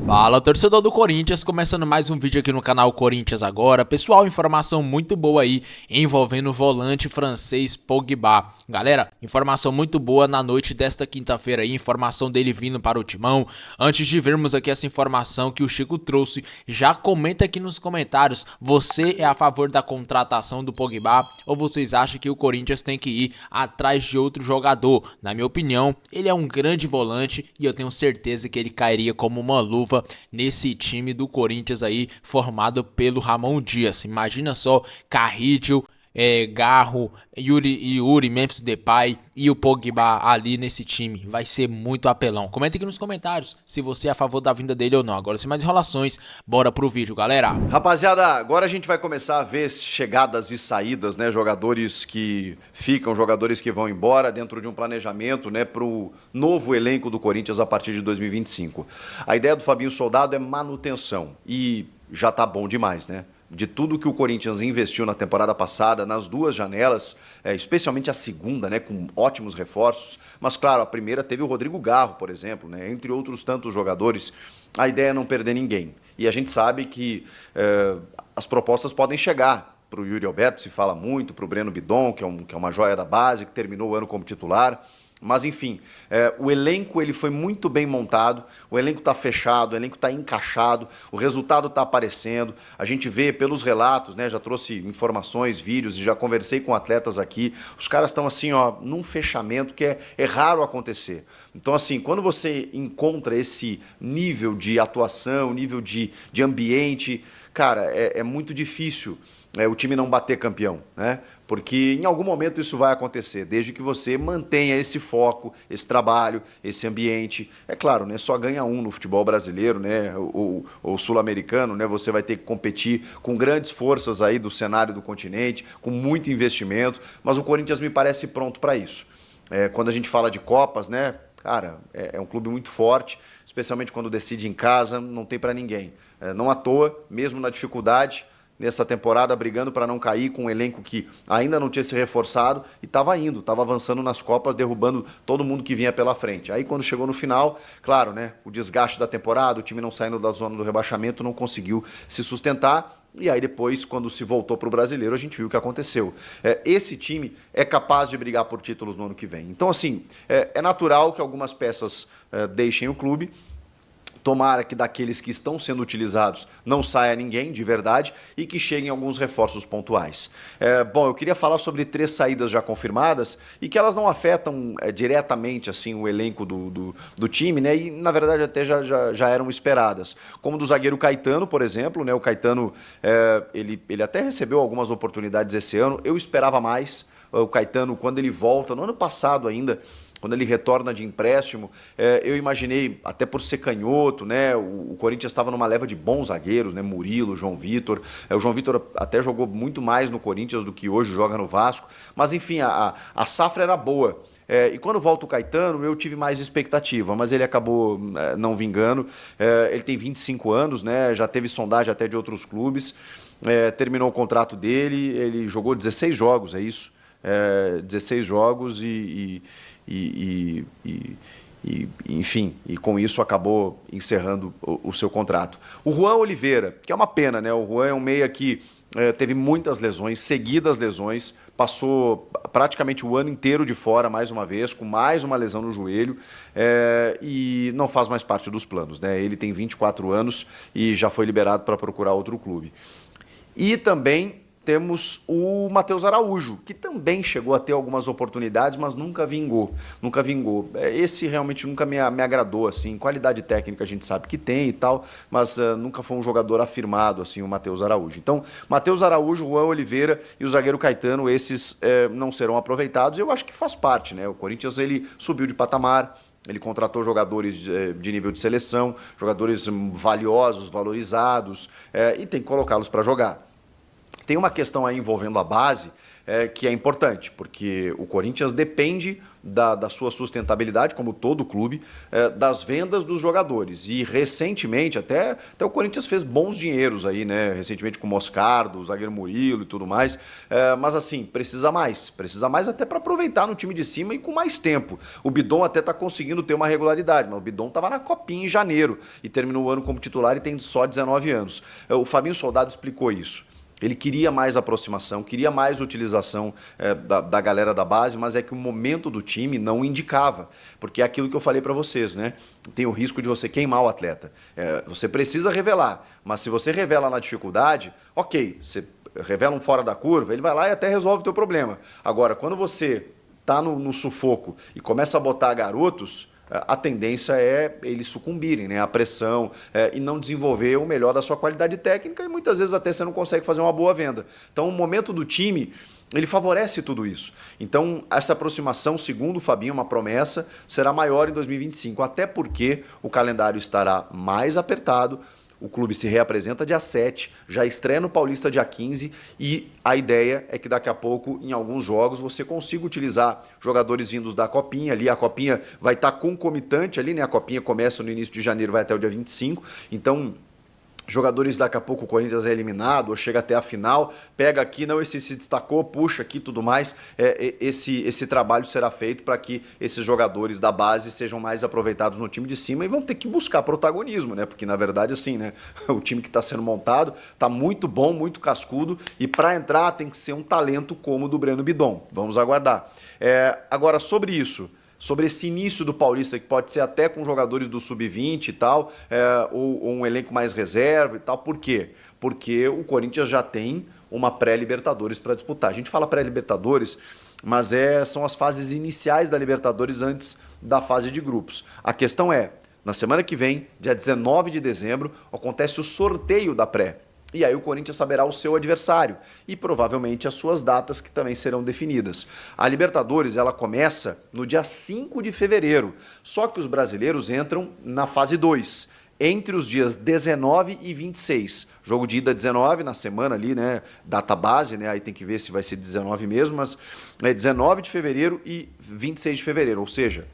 Fala, torcedor do Corinthians, começando mais um vídeo aqui no canal Corinthians Agora. Pessoal, informação muito boa aí envolvendo o volante francês Pogba. Galera, informação muito boa na noite desta quinta-feira aí, informação dele vindo para o Timão. Antes de vermos aqui essa informação que o Chico trouxe, já comenta aqui nos comentários, você é a favor da contratação do Pogba ou vocês acham que o Corinthians tem que ir atrás de outro jogador? Na minha opinião, ele é um grande volante e eu tenho certeza que ele cairia como uma luva nesse time do Corinthians aí, formado pelo Ramon Dias. Imagina só, Carrillo, Garro, Yuri, Memphis Depay e o Pogba ali nesse time. Vai ser muito apelão. Comenta aqui nos comentários se você é a favor da vinda dele ou não. Agora, sem mais enrolações, bora pro vídeo, galera. Rapaziada, agora a gente vai começar a ver chegadas e saídas, né? Jogadores que ficam, jogadores que vão embora dentro de um planejamento, né? Pro novo elenco do Corinthians a partir de 2025. A ideia do Fabinho Soldado é manutenção e já tá bom demais, né? De tudo que o Corinthians investiu na temporada passada, nas duas janelas, especialmente a segunda, né, com ótimos reforços, mas claro, a primeira teve o Rodrigo Garro, por exemplo, né, entre outros tantos jogadores. A ideia é não perder ninguém. E a gente sabe que as propostas podem chegar para o Yuri Alberto, se fala muito, para o Breno Bidon, que é uma joia da base, que terminou o ano como titular. Mas, enfim, o elenco ele foi muito bem montado, o elenco está fechado, o elenco está encaixado, o resultado está aparecendo. A gente vê pelos relatos, né? Já trouxe informações, vídeos e já conversei com atletas aqui. Os caras estão assim, ó, num fechamento que é raro acontecer. Então, assim, quando você encontra esse nível de atuação, nível de ambiente, cara, é muito difícil o time não bater campeão, né? Porque em algum momento isso vai acontecer, desde que você mantenha esse foco, esse trabalho, esse ambiente. É claro, né? Só ganha um no futebol brasileiro, né? Ou sul-americano, né? Você vai ter que competir com grandes forças aí do cenário do continente, com muito investimento, mas o Corinthians me parece pronto para isso. Quando a gente fala de Copas, né? Cara, é um clube muito forte, especialmente quando decide em casa, não tem para ninguém. Não à toa, mesmo na dificuldade, nessa temporada, brigando para não cair, com um elenco que ainda não tinha se reforçado e estava avançando nas Copas, derrubando todo mundo que vinha pela frente. Aí quando chegou no final, claro, né, o desgaste da temporada, o time não saindo da zona do rebaixamento, não conseguiu se sustentar. E aí depois, quando se voltou para o Brasileiro, a gente viu o que aconteceu. Esse time é capaz de brigar por títulos no ano que vem. Então, assim, é natural que algumas peças deixem o clube. Tomara que daqueles que estão sendo utilizados não saia ninguém de verdade e que cheguem alguns reforços pontuais. Bom, eu queria falar sobre 3 saídas já confirmadas e que elas não afetam diretamente assim o elenco do time, né? E na verdade até já eram esperadas. Como do zagueiro Caetano, por exemplo, né? O Caetano ele até recebeu algumas oportunidades esse ano. Eu esperava mais. O Caetano, quando ele volta, no ano passado ainda, quando ele retorna de empréstimo, eu imaginei, até por ser canhoto, né? O Corinthians estava numa leva de bons zagueiros, né? Murilo, João Vitor. O João Vitor até jogou muito mais no Corinthians do que hoje joga no Vasco. Mas enfim, a safra era boa. E quando volta o Caetano, eu tive mais expectativa, mas ele acabou não vingando. Ele tem 25 anos, né? Já teve sondagem até de outros clubes. Terminou o contrato dele, ele jogou 16 jogos, é isso. 16 jogos enfim, e com isso acabou encerrando o seu contrato. O Juan Oliveira, que é uma pena, né? O Juan é um meia que teve muitas lesões, seguidas lesões, passou praticamente o ano inteiro de fora mais uma vez, com mais uma lesão no joelho, e não faz mais parte dos planos, né? Ele tem 24 anos e já foi liberado para procurar outro clube. E também temos o Matheus Araújo, que também chegou a ter algumas oportunidades, mas nunca vingou. Nunca vingou. Esse realmente nunca me agradou, assim. Qualidade técnica a gente sabe que tem e tal, mas nunca foi um jogador afirmado, assim, o Matheus Araújo. Então, Matheus Araújo, Juan Oliveira e o zagueiro Caetano, esses não serão aproveitados. Eu acho que faz parte, né? O Corinthians, ele subiu de patamar. Ele contratou jogadores de nível de seleção, jogadores valiosos, valorizados, e tem que colocá-los para jogar. Tem uma questão aí envolvendo a base que é importante, porque o Corinthians depende da sua sustentabilidade, como todo clube, das vendas dos jogadores. E recentemente, até o Corinthians fez bons dinheiros aí, né? Recentemente com o Moscardo, o zagueiro Murilo e tudo mais. Mas assim, precisa mais até para aproveitar no time de cima e com mais tempo. O Bidon até está conseguindo ter uma regularidade, mas o Bidon estava na Copinha em janeiro e terminou o ano como titular e tem só 19 anos. O Fabinho Soldado explicou isso. Ele queria mais aproximação, queria mais utilização da galera da base, mas é que o momento do time não indicava. Porque é aquilo que eu falei para vocês, né? Tem o risco de você queimar o atleta. Você precisa revelar, mas se você revela na dificuldade, ok, você revela um fora da curva, ele vai lá e até resolve o teu problema. Agora, quando você está no sufoco e começa a botar garotos, a tendência é eles sucumbirem, né, à pressão e não desenvolver o melhor da sua qualidade técnica e muitas vezes até você não consegue fazer uma boa venda. Então o momento do time, ele favorece tudo isso. Então essa aproximação, segundo o Fabinho, uma promessa, será maior em 2025, até porque o calendário estará mais apertado. O clube se reapresenta dia 7, já estreia no Paulista dia 15 e a ideia é que daqui a pouco, em alguns jogos, você consiga utilizar jogadores vindos da Copinha ali. A Copinha vai estar concomitante ali, né? A Copinha começa no início de janeiro, vai até o dia 25. Então, jogadores daqui a pouco o Corinthians é eliminado ou chega até a final, pega aqui, não, esse se destacou, puxa aqui tudo mais. Esse trabalho será feito para que esses jogadores da base sejam mais aproveitados no time de cima e vão ter que buscar protagonismo, né? Porque na verdade assim, né? O time que está sendo montado está muito bom, muito cascudo e para entrar tem que ser um talento como o do Breno Bidon. Vamos aguardar. Agora sobre isso, sobre esse início do Paulista, que pode ser até com jogadores do Sub-20 e tal, ou um elenco mais reserva e tal. Por quê? Porque o Corinthians já tem uma pré-Libertadores para disputar. A gente fala pré-Libertadores, mas são as fases iniciais da Libertadores antes da fase de grupos. A questão na semana que vem, dia 19 de dezembro, acontece o sorteio da pré. E aí o Corinthians saberá o seu adversário e provavelmente as suas datas que também serão definidas. A Libertadores ela começa no dia 5 de fevereiro, só que os brasileiros entram na fase 2, entre os dias 19 e 26. Jogo de ida 19 na semana ali, né? Data base, né? Aí tem que ver se vai ser 19 mesmo, mas é 19 de fevereiro e 26 de fevereiro, ou seja,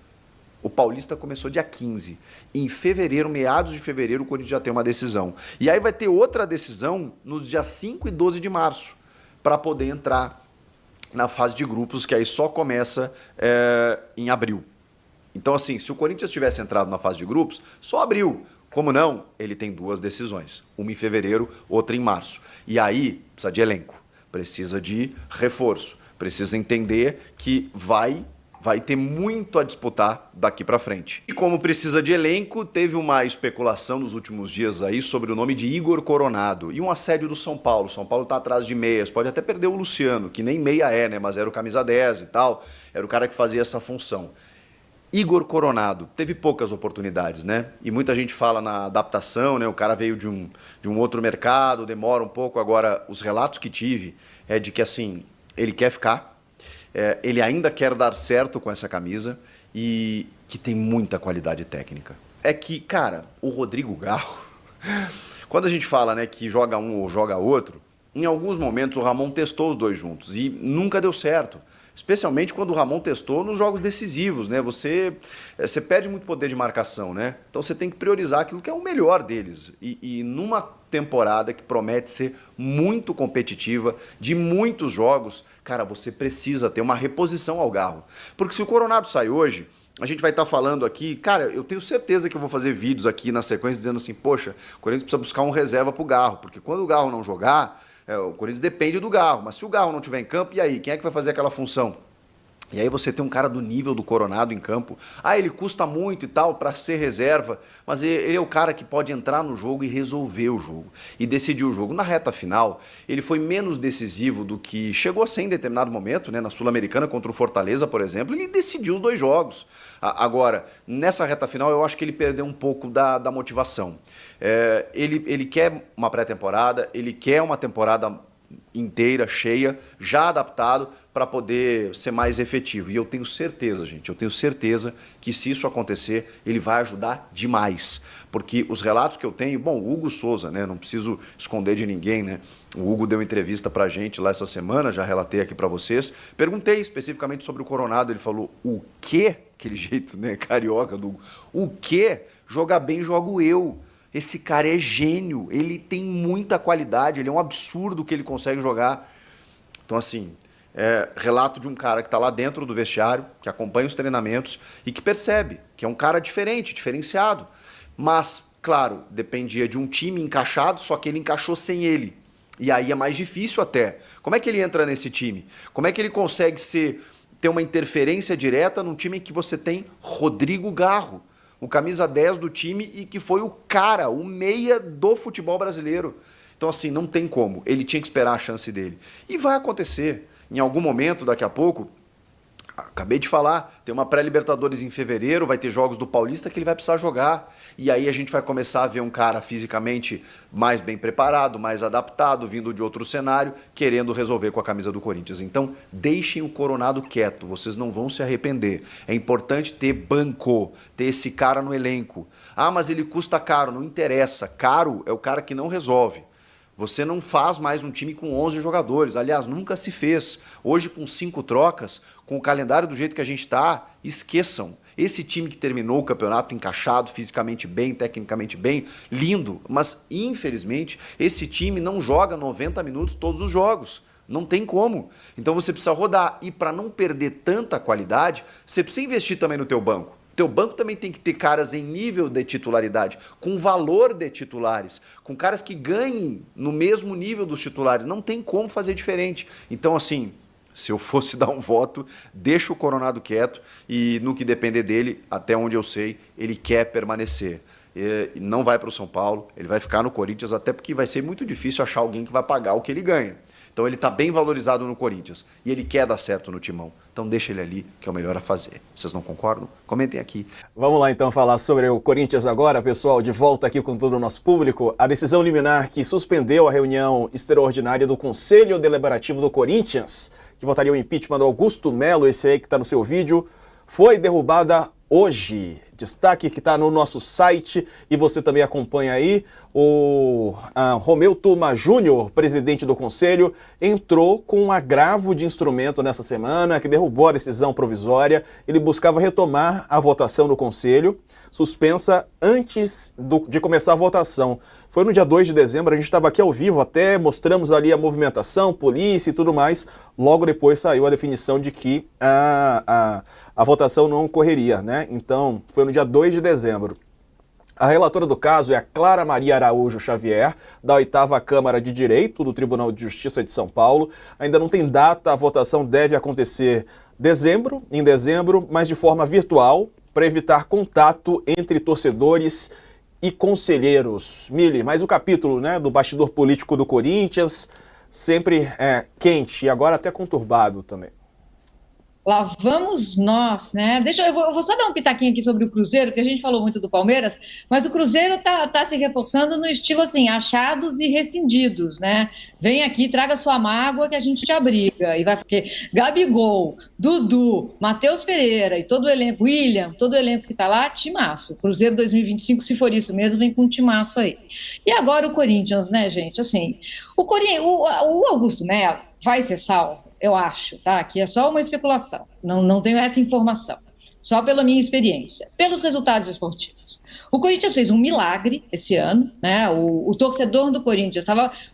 o Paulista começou dia 15. Em fevereiro, meados de fevereiro, o Corinthians já tem uma decisão. E aí vai ter outra decisão nos dias 5 e 12 de março, para poder entrar na fase de grupos, que aí só começa em abril. Então, assim, se o Corinthians tivesse entrado na fase de grupos, só abril. Como não? Ele tem duas decisões. Uma em fevereiro, outra em março. E aí, precisa de elenco, precisa de reforço, precisa entender que vai ter muito a disputar daqui para frente. E como precisa de elenco, teve uma especulação nos últimos dias aí sobre o nome de Igor Coronado e um assédio do São Paulo. São Paulo tá atrás de meias, pode até perder o Luciano, que nem meia né, mas era o camisa 10 e tal, era o cara que fazia essa função. Igor Coronado teve poucas oportunidades, né? E muita gente fala na adaptação, né? O cara veio de um outro mercado, demora um pouco. Agora, os relatos que tive é de que assim, ele quer ficar. Ele ainda quer dar certo com essa camisa e que tem muita qualidade técnica. É que, cara, o Rodrigo Garro, quando a gente fala, né, que joga um ou joga outro, em alguns momentos o Ramon testou os dois juntos e nunca deu certo. Especialmente quando o Ramon testou nos jogos decisivos, né? Você perde muito poder de marcação, né? Então você tem que priorizar aquilo que é o melhor deles. E numa temporada que promete ser muito competitiva, de muitos jogos, cara, você precisa ter uma reposição ao Garro. Porque se o Coronado sai hoje, a gente vai estar falando aqui, cara, eu tenho certeza que eu vou fazer vídeos aqui na sequência dizendo assim, poxa, o Corinthians precisa buscar um reserva pro Garro, porque quando o Garro não jogar, o Corinthians depende do Garro, mas se o Garro não estiver em campo, e aí? Quem é que vai fazer aquela função? E aí você tem um cara do nível do Coronado em campo. Ele custa muito e tal para ser reserva, mas ele é o cara que pode entrar no jogo e resolver o jogo. E decidir o jogo. Na reta final, ele foi menos decisivo do que chegou a ser em determinado momento, né? Na Sul-Americana contra o Fortaleza, por exemplo, ele decidiu os dois jogos. Agora, nessa reta final, eu acho que ele perdeu um pouco da motivação. Ele quer uma pré-temporada, ele quer uma temporada inteira, cheia, já adaptado para poder ser mais efetivo. E eu tenho certeza, gente, eu tenho certeza que se isso acontecer, ele vai ajudar demais. Porque os relatos que eu tenho, bom, o Hugo Souza, né, não preciso esconder de ninguém, né? O Hugo deu entrevista pra gente lá essa semana, já relatei aqui para vocês. Perguntei especificamente sobre o Coronado, ele falou: "O quê?" Aquele jeito, né, carioca do Hugo. "O quê? Jogar bem jogo eu. Esse cara é gênio, ele tem muita qualidade, ele é um absurdo o que ele consegue jogar." Então, assim, relato de um cara que está lá dentro do vestiário, que acompanha os treinamentos e que percebe que é um cara diferente, diferenciado. Mas, claro, dependia de um time encaixado, só que ele encaixou sem ele. E aí é mais difícil até. Como é que ele entra nesse time? Como é que ele consegue ter uma interferência direta num time em que você tem Rodrigo Garro, o camisa 10 do time e que foi o cara, o meia do futebol brasileiro. Então, assim, não tem como. Ele tinha que esperar a chance dele. E vai acontecer. Em algum momento, daqui a pouco, acabei de falar, tem uma pré-Libertadores em fevereiro, vai ter jogos do Paulista que ele vai precisar jogar. E aí a gente vai começar a ver um cara fisicamente mais bem preparado, mais adaptado, vindo de outro cenário, querendo resolver com a camisa do Corinthians. Então, deixem o Coronado quieto, vocês não vão se arrepender. É importante ter banco, ter esse cara no elenco. Ah, mas ele custa caro, não interessa. Caro é o cara que não resolve. Você não faz mais um time com 11 jogadores. Aliás, nunca se fez. Hoje, com 5 trocas, com o calendário do jeito que a gente está, esqueçam. Esse time que terminou o campeonato encaixado, fisicamente bem, tecnicamente bem, lindo. Mas, infelizmente, esse time não joga 90 minutos todos os jogos. Não tem como. Então você precisa rodar. E para não perder tanta qualidade, você precisa investir também no teu banco. Teu banco também tem que ter caras em nível de titularidade, com valor de titulares, com caras que ganhem no mesmo nível dos titulares. Não tem como fazer diferente. Então, assim, se eu fosse dar um voto, deixa o Coronado quieto e no que depender dele, até onde eu sei, ele quer permanecer. Não vai para o São Paulo, ele vai ficar no Corinthians, até porque vai ser muito difícil achar alguém que vai pagar o que ele ganha. Então ele está bem valorizado no Corinthians e ele quer dar certo no Timão. Então deixa ele ali, que é o melhor a fazer. Vocês não concordam? Comentem aqui. Vamos lá então falar sobre o Corinthians agora, pessoal, de volta aqui com todo o nosso público. A decisão liminar que suspendeu a reunião extraordinária do Conselho Deliberativo do Corinthians, que votaria o impeachment do Augusto Melo, esse aí que está no seu vídeo, foi derrubada hoje. Destaque que está no nosso site e você também acompanha aí. O Romeu Tuma Júnior, presidente do Conselho, entrou com um agravo de instrumento nessa semana que derrubou a decisão provisória. Ele buscava retomar a votação no Conselho, suspensa antes de começar a votação. Foi no dia 2 de dezembro, a gente estava aqui ao vivo, até mostramos ali a movimentação, polícia e tudo mais. Logo depois saiu a definição de que a votação não ocorreria, né? Então, foi no dia 2 de dezembro. A relatora do caso é a Clara Maria Araújo Xavier, da 8ª Câmara de Direito do Tribunal de Justiça de São Paulo. Ainda não tem data, a votação deve acontecer em dezembro, mas de forma virtual, para evitar contato entre torcedores e conselheiros. Mili, mais um capítulo, né, do bastidor político do Corinthians, sempre quente e agora até conturbado também. Lá vamos nós, né? Eu vou só dar um pitaquinho aqui sobre o Cruzeiro, que a gente falou muito do Palmeiras, mas o Cruzeiro tá se reforçando no estilo assim, achados e rescindidos, né? Vem aqui, traga sua mágoa que a gente te abriga. E vai porque Gabigol, Dudu, Matheus Pereira e todo o elenco, William, todo o elenco que tá lá, timaço. Cruzeiro 2025, se for isso mesmo, vem com um timaço aí. E agora o Corinthians, né, gente? Assim, o Augusto Melo vai ser salvo. Eu acho, tá? Que é só uma especulação. Não tenho essa informação. Só pela minha experiência. Pelos resultados esportivos. O Corinthians fez um milagre esse ano, né? O torcedor do Corinthians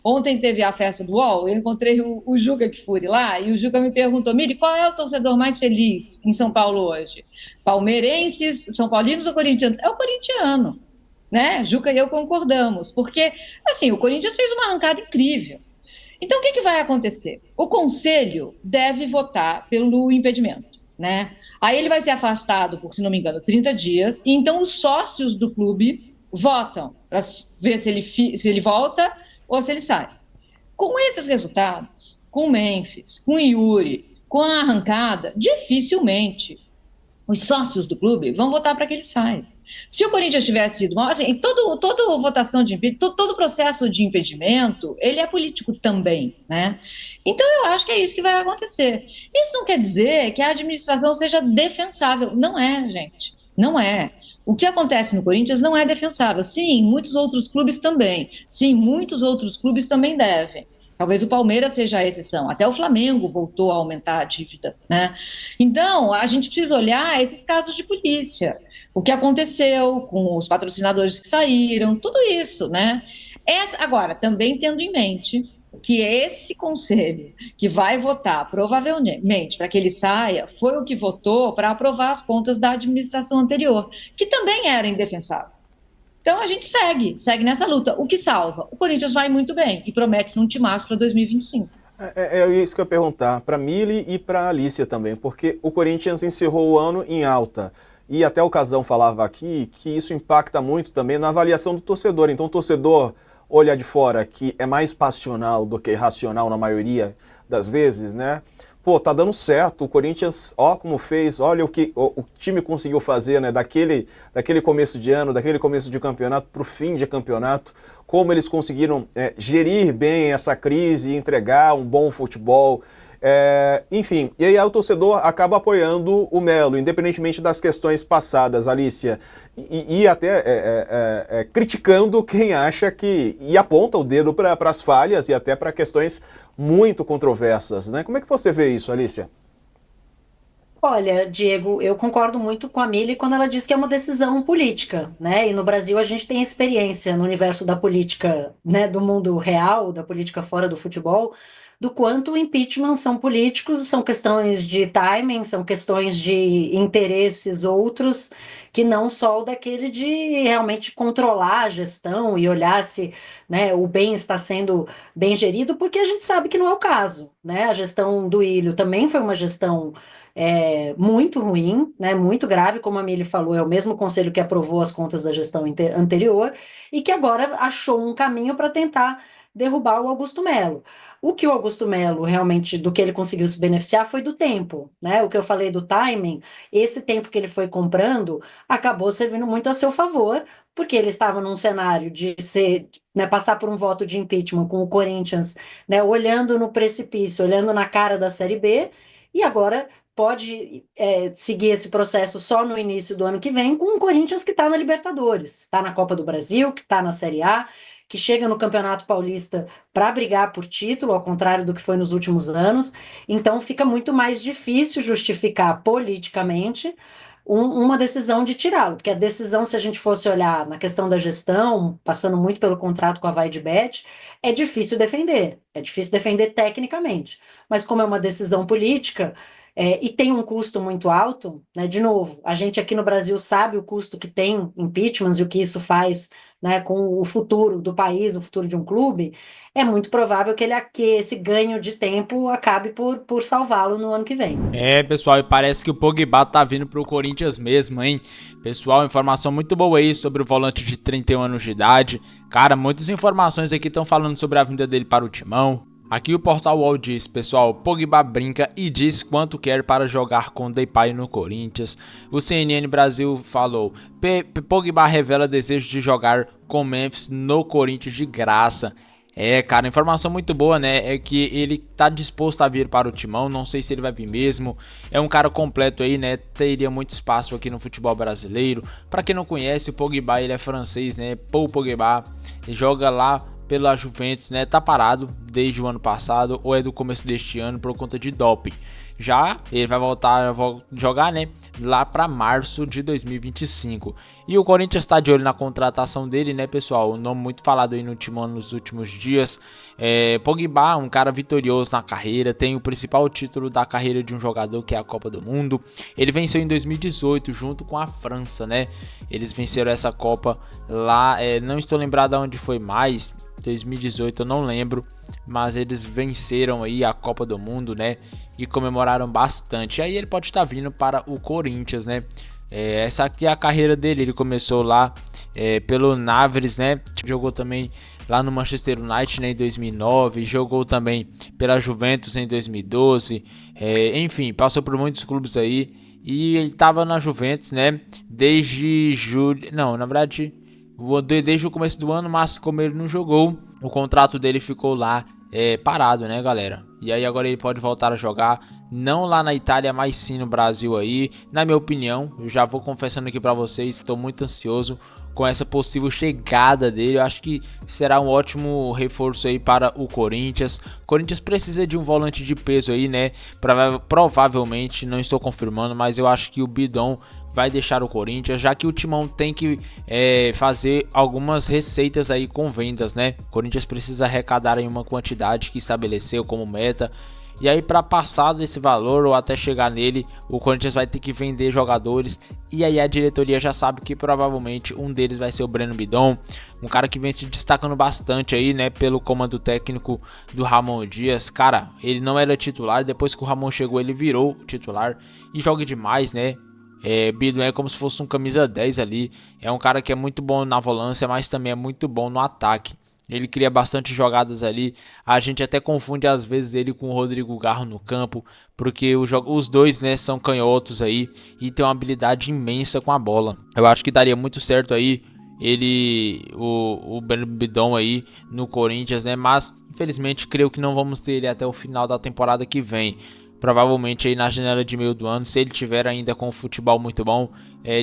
ontem teve a festa do UOL, eu encontrei o Juca Kfouri lá, e o Juca me perguntou: Miri, qual é o torcedor mais feliz em São Paulo hoje? Palmeirenses, São Paulinos ou corintianos? É o corintiano, né? Juca e eu concordamos. Porque, assim, o Corinthians fez uma arrancada incrível. Então, o que vai acontecer? O Conselho deve votar pelo impedimento, né? Aí ele vai ser afastado por, se não me engano, 30 dias, e então os sócios do clube votam para ver se ele volta ou se ele sai. Com esses resultados, com o Memphis, com o Yuri, com a arrancada, dificilmente os sócios do clube vão votar para que ele saia. Se o Corinthians tivesse sido mal, assim, toda votação de impeachment, todo processo de impedimento, ele é político também, né? Então eu acho que é isso que vai acontecer. Isso não quer dizer que a administração seja defensável. Não é, gente. Não é. O que acontece no Corinthians não é defensável. Sim, muitos outros clubes também. Sim, muitos outros clubes também devem. Talvez o Palmeiras seja a exceção. Até o Flamengo voltou a aumentar a dívida, né? Então, a gente precisa olhar esses casos de polícia. O que aconteceu com os patrocinadores que saíram, tudo isso, né? Agora, também tendo em mente que esse conselho que vai votar, provavelmente, para que ele saia, foi o que votou para aprovar as contas da administração anterior, que também era indefensável. Então a gente segue nessa luta. O que salva? O Corinthians vai muito bem e promete-se um timaço para 2025. É isso que eu ia perguntar para a Mili e para a Alicia também, porque o Corinthians encerrou o ano em alta. E até o Casão falava aqui que isso impacta muito também na avaliação do torcedor. Então o torcedor olha de fora que é mais passional do que racional na maioria das vezes, né? Pô, tá dando certo, o Corinthians, ó como fez, olha o que o time conseguiu fazer, né? Daquele começo de ano, daquele começo de campeonato pro fim de campeonato, como eles conseguiram gerir bem essa crise e entregar um bom futebol. Enfim, e aí o torcedor acaba apoiando o Melo, independentemente das questões passadas, Alicia, e até criticando quem acha que, e aponta o dedo para as falhas e até para questões muito controversas, né? Como é que você vê isso, Alicia? Olha, Diego, eu concordo muito com a Mili quando ela diz que é uma decisão política, né? E no Brasil a gente tem experiência no universo da política, né, do mundo real, da política fora do futebol, do quanto o impeachment são políticos, são questões de timing, são questões de interesses outros, que não só o daquele de realmente controlar a gestão e olhar se, né, o bem está sendo bem gerido, porque a gente sabe que não é o caso, né? A gestão do Ilho também foi uma gestão muito ruim, né, muito grave, como a Mili falou, é o mesmo conselho que aprovou as contas da gestão anterior e que agora achou um caminho para tentar derrubar o Augusto Melo. O que o Augusto Melo realmente, do que ele conseguiu se beneficiar foi do tempo, né? O que eu falei do timing, esse tempo que ele foi comprando acabou servindo muito a seu favor, porque ele estava num cenário de ser, né, passar por um voto de impeachment com o Corinthians, né, olhando no precipício, olhando na cara da Série B, e agora pode seguir esse processo só no início do ano que vem com o Corinthians que está na Libertadores, está na Copa do Brasil, que está na Série A, que chega no Campeonato Paulista para brigar por título, ao contrário do que foi nos últimos anos. Então fica muito mais difícil justificar politicamente uma decisão de tirá-lo, porque a decisão, se a gente fosse olhar na questão da gestão, passando muito pelo contrato com a Vaidbet, é difícil defender tecnicamente, mas como é uma decisão política, e tem um custo muito alto, né? De novo, a gente aqui no Brasil sabe o custo que tem impeachments e o que isso faz, né, com o futuro do país, o futuro de um clube. É muito provável que esse ganho de tempo acabe por salvá-lo no ano que vem. Pessoal, e parece que o Pogba tá vindo pro Corinthians mesmo, hein? Pessoal, informação muito boa aí sobre o volante de 31 anos de idade. Cara, muitas informações aqui estão falando sobre a vinda dele para o Timão. Aqui o Portal UOL diz, pessoal, Pogba brinca e diz quanto quer para jogar com Depay no Corinthians. O CNN Brasil falou, Pogba revela desejo de jogar com Memphis no Corinthians de graça. Cara, informação muito boa, né? É que ele tá disposto a vir para o Timão, não sei se ele vai vir mesmo. É um cara completo aí, né? Teria muito espaço aqui no futebol brasileiro. Para quem não conhece, o Pogba, ele é francês, né? Paul Pogba, ele joga lá pela Juventus, né? Tá parado desde o ano passado ou é do começo deste ano por conta de doping. Já ele vai voltar a jogar, né, lá para março de 2025. E o Corinthians está de olho na contratação dele, né, pessoal? Um nome muito falado aí no Timão nos últimos dias. Pogba, um cara vitorioso na carreira, tem o principal título da carreira de um jogador, que é a Copa do Mundo. Ele venceu em 2018 junto com a França, né? Eles venceram essa Copa lá, não estou lembrado onde foi mais. 2018 eu não lembro, mas eles venceram aí a Copa do Mundo, né, e comemoraram bastante. Aí ele pode estar vindo para o Corinthians, né? Essa aqui é a carreira dele, ele começou lá pelo Naveres, né, jogou também lá no Manchester United, né, em 2009, jogou também pela Juventus em 2012, enfim, passou por muitos clubes aí. e ele tava na Juventus, né, desde julho, não, na verdade, desde o começo do ano, mas como ele não jogou, o contrato dele ficou lá parado, né, galera? E aí agora ele pode voltar a jogar, não lá na Itália, mas sim no Brasil aí. Na minha opinião, eu já vou confessando aqui pra vocês, estou muito ansioso com essa possível chegada dele. Eu acho que será um ótimo reforço aí para o Corinthians. O Corinthians precisa de um volante de peso aí, né? Provavelmente, não estou confirmando, mas eu acho que o Bidon vai deixar o Corinthians, já que o Timão tem que fazer algumas receitas aí com vendas, né? O Corinthians precisa arrecadar em uma quantidade que estabeleceu como meta. E aí, para passar desse valor ou até chegar nele, o Corinthians vai ter que vender jogadores. E aí a diretoria já sabe que provavelmente um deles vai ser o Breno Bidon, um cara que vem se destacando bastante aí, né, pelo comando técnico do Ramon Dias. Cara, ele não era titular, depois que o Ramon chegou ele virou titular e joga demais, né? Bidon é como se fosse um camisa 10 ali. É um cara que é muito bom na volância, mas também é muito bom no ataque. Ele cria bastante jogadas ali. A gente até confunde às vezes ele com o Rodrigo Garro no campo, porque os dois, né, são canhotos aí e tem uma habilidade imensa com a bola. Eu acho que daria muito certo aí o Breno Bidon aí no Corinthians, né? Mas infelizmente creio que não vamos ter ele até o final da temporada que vem. Provavelmente aí na janela de meio do ano, se ele tiver ainda com um futebol muito bom,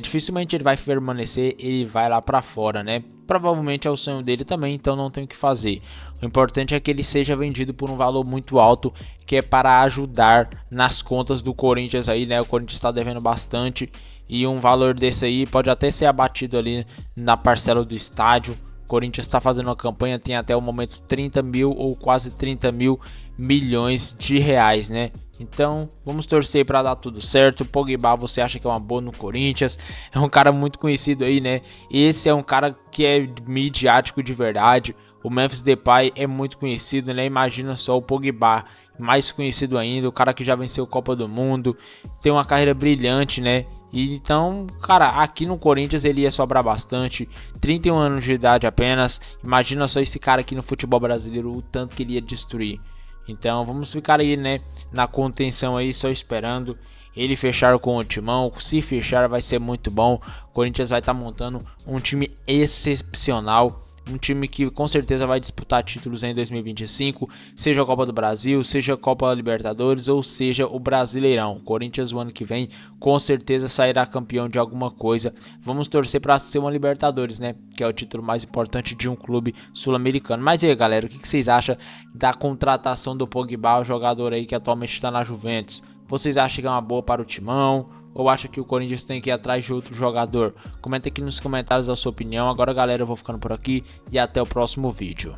dificilmente ele vai permanecer, ele vai lá pra fora, né? Provavelmente é o sonho dele também, então não tem o que fazer. O importante é que ele seja vendido por um valor muito alto, que é para ajudar nas contas do Corinthians aí, né? O Corinthians está devendo bastante e um valor desse aí pode até ser abatido ali na parcela do estádio. O Corinthians está fazendo uma campanha, tem até o momento 30 mil ou quase 30 mil milhões de reais, né? Então, vamos torcer para dar tudo certo. O Pogba, você acha que é uma boa no Corinthians? É um cara muito conhecido aí, né? Esse é um cara que é midiático de verdade. O Memphis Depay é muito conhecido, né? Imagina só o Pogba, mais conhecido ainda, o cara que já venceu a Copa do Mundo, tem uma carreira brilhante, né? E então, cara, aqui no Corinthians ele ia sobrar bastante. 31 anos de idade apenas. Imagina só esse cara aqui no futebol brasileiro, o tanto que ele ia destruir. Então vamos ficar aí, né, na contenção aí, só esperando ele fechar com o Timão. Se fechar vai ser muito bom. O Corinthians vai estar montando um time excepcional. Um time que com certeza vai disputar títulos em 2025, seja a Copa do Brasil, seja a Copa Libertadores ou seja o Brasileirão. O Corinthians o ano que vem com certeza sairá campeão de alguma coisa. Vamos torcer para ser uma Libertadores, né? Que é o título mais importante de um clube sul-americano. Mas e aí, galera, o que vocês acham da contratação do Pogba, o jogador aí que atualmente está na Juventus? Vocês acham que é uma boa para o Timão? Ou acha que o Corinthians tem que ir atrás de outro jogador? Comenta aqui nos comentários a sua opinião. Agora, galera, eu vou ficando por aqui e até o próximo vídeo.